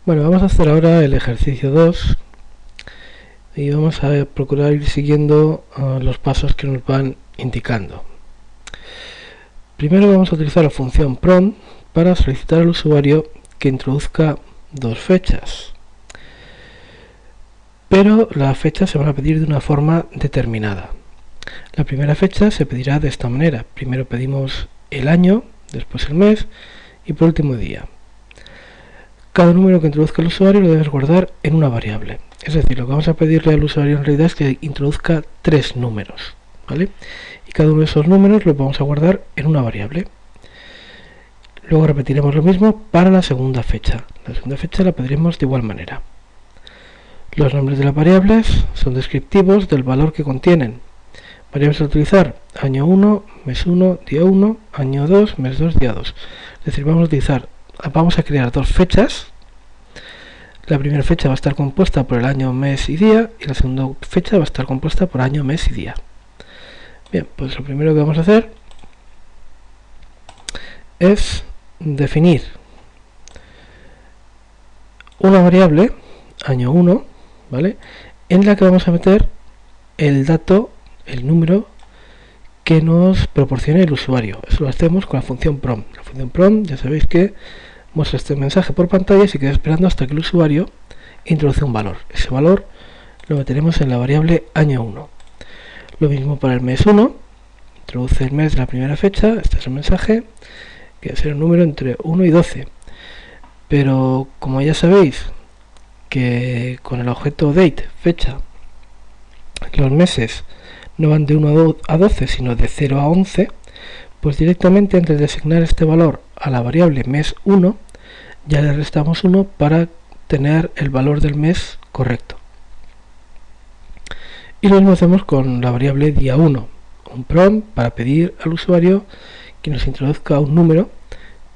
Bueno, vamos a hacer ahora el ejercicio 2 y vamos a procurar ir siguiendo los pasos que nos van indicando. Primero vamos a utilizar la función prompt para solicitar al usuario que introduzca dos fechas, pero las fechas se van a pedir de una forma determinada. La primera fecha se pedirá de esta manera: primero pedimos el año, después el mes y por último día. Cada número que introduzca el usuario lo debes guardar en una variable. Es decir, lo que vamos a pedirle al usuario en realidad es que introduzca 3 números, ¿vale? Y cada uno de esos números los vamos a guardar en una variable. Luego repetiremos lo mismo para la segunda fecha. La segunda fecha la pediremos de igual manera. Los nombres de las variables son descriptivos del valor que contienen. Variables a utilizar: año 1, mes 1, día 1, año 2, mes 2, día 2. Es decir, vamos a crear dos fechas. La primera fecha va a estar compuesta por el año, mes y día, y la segunda fecha va a estar compuesta por año, mes y día. Bien, pues lo primero que vamos a hacer es definir una variable, año 1, ¿vale?, en la que vamos a meter el dato, el número que nos proporcione el usuario. Eso lo hacemos con la función prompt. La función prompt, ya sabéis que muestra este mensaje por pantalla y se queda esperando hasta que el usuario introduce un valor. Ese valor lo meteremos en la variable año 1. Lo mismo para el mes 1. Introduce el mes de la primera fecha. Este es el mensaje, que va a ser un número entre 1 y 12. Pero como ya sabéis que con el objeto date, fecha, los meses no van de 1 a 12, sino de 0 a 11, pues directamente antes de asignar este valor a la variable mes 1, ya le restamos 1 para tener el valor del mes correcto. Y lo mismo hacemos con la variable día 1, un prompt para pedir al usuario que nos introduzca un número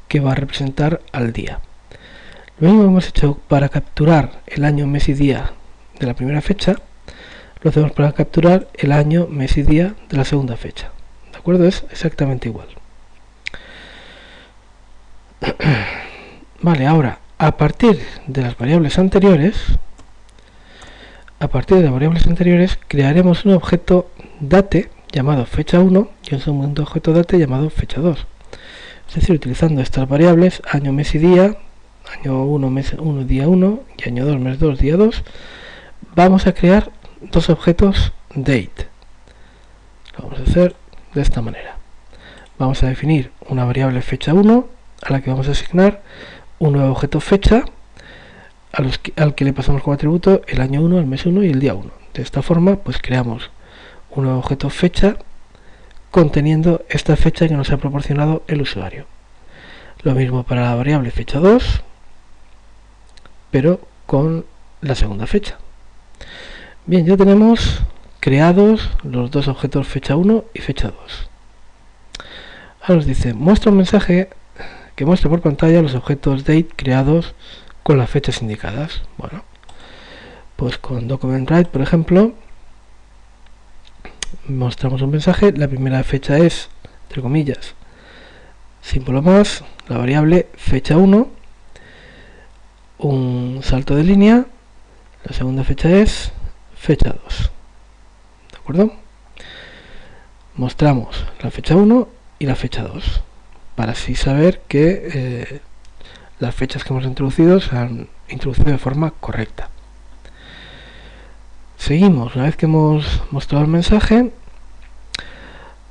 que va a representar al día. Lo mismo hemos hecho para capturar el año, mes y día de la primera fecha, lo hacemos para capturar el año, mes y día de la segunda fecha. ¿De acuerdo? Es exactamente igual. Vale, ahora, a partir de las variables anteriores, crearemos un objeto date llamado fecha 1 y un segundo objeto date llamado fecha 2. Es decir, utilizando estas variables, año, mes y día, año 1, mes 1, día 1 y año 2, mes 2, día 2, vamos a crear dos objetos date. Lo vamos a hacer de esta manera. Vamos a definir una variable fecha 1 a la que vamos a asignar un nuevo objeto fecha al que le pasamos como atributo el año 1, el mes 1 y el día 1. De esta forma pues creamos un nuevo objeto fecha conteniendo esta fecha que nos ha proporcionado el usuario. Lo mismo para la variable fecha 2, pero con la segunda fecha. Bien, ya tenemos creados los dos objetos fecha 1 y fecha 2. Ahora nos dice: muestra un mensaje que muestre por pantalla los objetos date creados con las fechas indicadas. Bueno, pues con document_write, por ejemplo, mostramos un mensaje. La primera fecha es, entre comillas, símbolo más, la variable fecha 1, un salto de línea, la segunda fecha es fecha 2. ¿De acuerdo? Mostramos la fecha 1 y la fecha 2 para así saber que las fechas que hemos introducido se han introducido de forma correcta. Seguimos. Una vez que hemos mostrado el mensaje,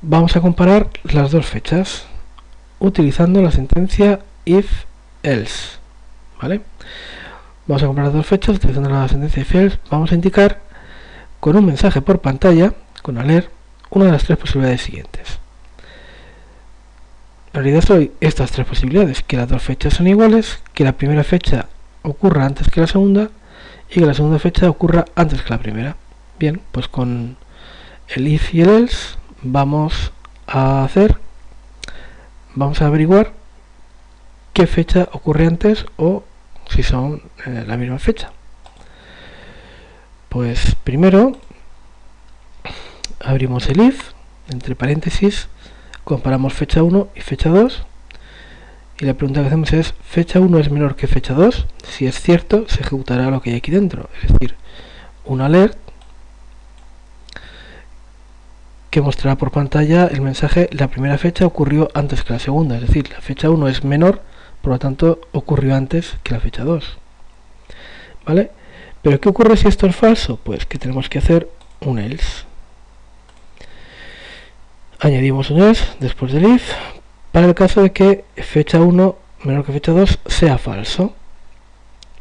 vamos a comparar las dos fechas utilizando la sentencia if-else, ¿vale? Vamos a comparar las dos fechas utilizando la sentencia if-else. Vamos a indicar con un mensaje por pantalla, con alert, una de las tres posibilidades siguientes. En realidad son estas tres posibilidades: que las dos fechas son iguales, que la primera fecha ocurra antes que la segunda y que la segunda fecha ocurra antes que la primera. Bien, pues con el if y el else vamos a averiguar qué fecha ocurre antes o si son la misma fecha. Pues primero abrimos el if, entre paréntesis, comparamos fecha 1 y fecha 2 y la pregunta que hacemos es: fecha 1 es menor que fecha 2. Si es cierto, se ejecutará lo que hay aquí dentro, es decir, un alert que mostrará por pantalla el mensaje: la primera fecha ocurrió antes que la segunda, es decir, la fecha 1 es menor, por lo tanto ocurrió antes que la fecha 2. ¿Vale? Pero ¿qué ocurre si esto es falso? Pues que tenemos que hacer un else. Añadimos un else después del if para el caso de que fecha 1 menor que fecha 2 sea falso.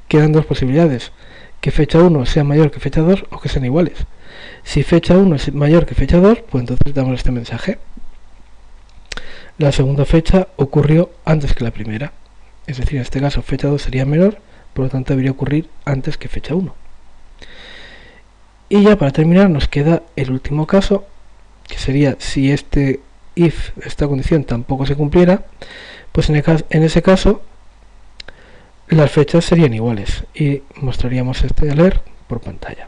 Quedan dos posibilidades: que fecha 1 sea mayor que fecha 2 o que sean iguales. Si fecha 1 es mayor que fecha 2, pues entonces damos este mensaje: la segunda fecha ocurrió antes que la primera. Es decir, en este caso fecha 2 sería menor, por lo tanto debería ocurrir antes que fecha 1. Y ya para terminar nos queda el último caso, que sería si esta condición tampoco se cumpliera, pues en ese caso las fechas serían iguales y mostraríamos este alert por pantalla.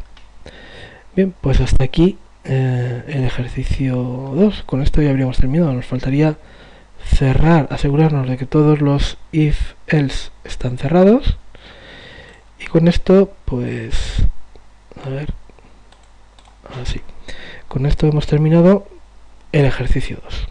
Bien, pues hasta aquí el ejercicio 2. Con esto ya habríamos terminado. Nos faltaría cerrar, asegurarnos de que todos los if else están cerrados, y con esto pues a ver, ahora sí, con esto hemos terminado el ejercicio 2.